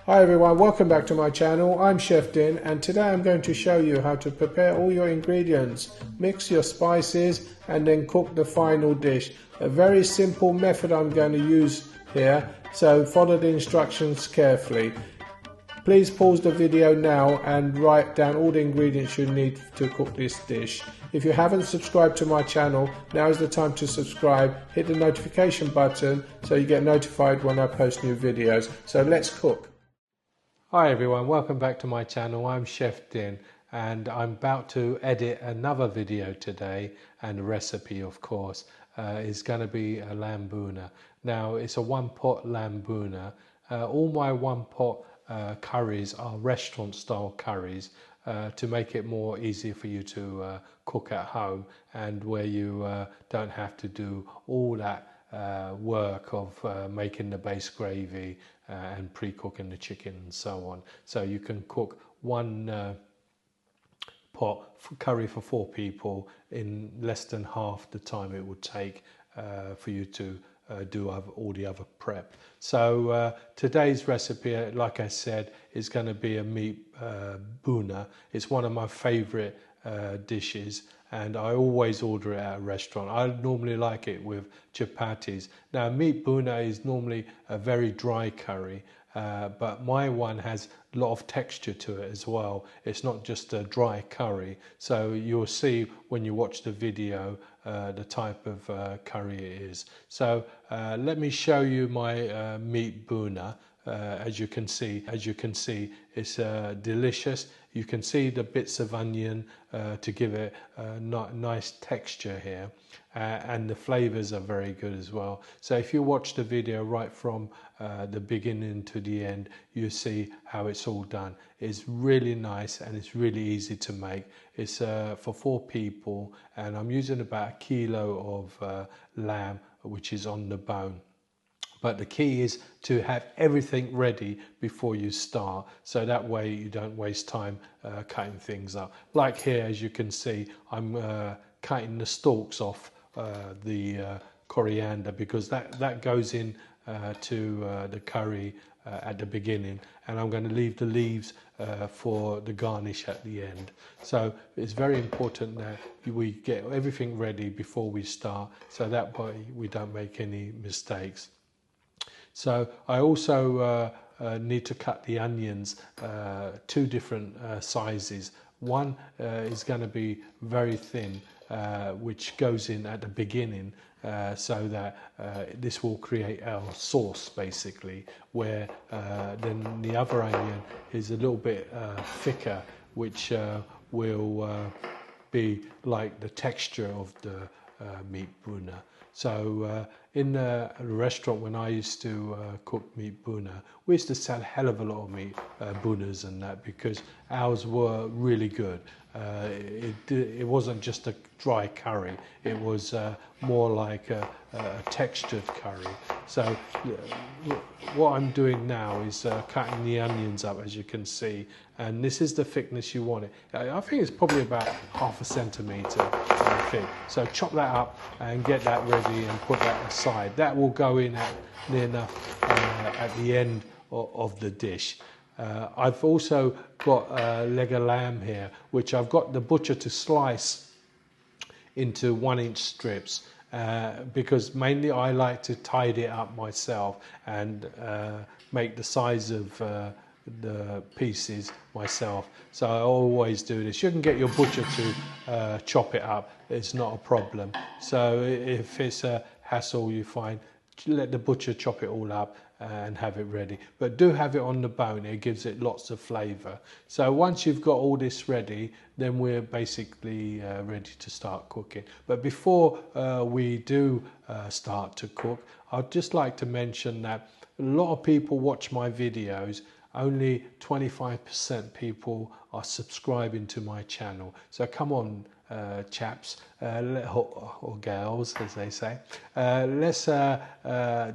Hi everyone, welcome back to my channel. I'm Chef Din and today I'm going to show you how to prepare all your ingredients, mix your spices and then cook the final dish. A very simple method I'm going to use here, so follow the instructions carefully. Please pause the video now and write down all the ingredients you need to cook this dish. If you haven't subscribed to my channel, now is the time to subscribe. Hit the notification button so you get notified when I post new videos. So let's cook. Hi everyone, welcome back to my channel. I'm Chef Din and I'm about to edit another video today, and the recipe of course is going to be a lamb bhuna. Now it's a one pot lamb bhuna. All my one pot curries are restaurant style curries to make it more easy for you to cook at home, and where you don't have to do all that work of making the base gravy and pre-cooking the chicken and so on. So you can cook one pot curry for 4 people in less than half the time it would take for you to do all the other prep. So today's recipe, like I said, is going to be a meat bhuna. It's one of my favorite dishes and I always order it at a restaurant. I normally like it with chapatis. Now meat bhuna is normally a very dry curry, but my one has a lot of texture to it as well. It's not just a dry curry. So you'll see when you watch the video the type of curry it is. So let me show you my meat bhuna. As you can see, it's delicious. You can see the bits of onion to give it a nice texture here, and the flavors are very good as well. So if you watch the video right from the beginning to the end, you see how it's all done. It's really nice and it's really easy to make. It's for 4 people and I'm using about 1 kilo of lamb which is on the bone. But the key is to have everything ready before you start, so that way you don't waste time cutting things up. Like here, as you can see, I'm cutting the stalks off the coriander, because that goes in to the curry at the beginning, and I'm going to leave the leaves for the garnish at the end. So it's very important that we get everything ready before we start, so that way we don't make any mistakes. So I also need to cut the onions 2 different sizes. One is going to be very thin, which goes in at the beginning, so that this will create our sauce basically, where then the other onion is a little bit thicker, which will be like the texture of the meat bhuna. So in the restaurant when I used to cook meat bhuna, we used to sell a hell of a lot of meat bhunas and that, because ours were really good. It wasn't just a dry curry, it was more like a textured curry. So what I'm doing now is cutting the onions up, as you can see, and this is the thickness you want it. I think it's probably about 1/2 centimetre thick. So chop that up and get that ready and put that aside. That will go in near enough at the end of the dish. I've also got a leg of lamb here, which I've got the butcher to slice into 1-inch strips, because mainly I like to tidy it up myself and make the size of the pieces myself. So I always do this. You can get your butcher to chop it up, it's not a problem. So if it's a hassle, you find, let the butcher chop it all up and have it ready, but do have it on the bone. It gives it lots of flavor. So once you've got all this ready, then we're basically ready to start cooking. But before we do start to cook, I'd just like to mention that a lot of people watch my videos. Only 25% people are subscribing to my channel. So come on, chaps, or girls, as they say. Let's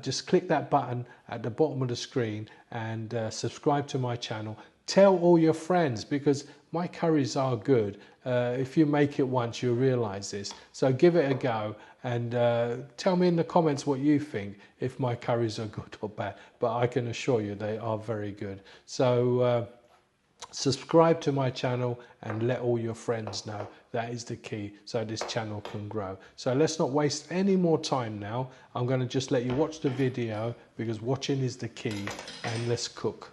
just click that button at the bottom of the screen and subscribe to my channel. Tell all your friends, because my curries are good. If you make it once, you'll realize this. So give it a go and tell me in the comments what you think, if my curries are good or bad. But I can assure you they are very good. So subscribe to my channel and let all your friends know. That is the key, so this channel can grow. So let's not waste any more time now. I'm going to just let you watch the video, because watching is the key, and let's cook.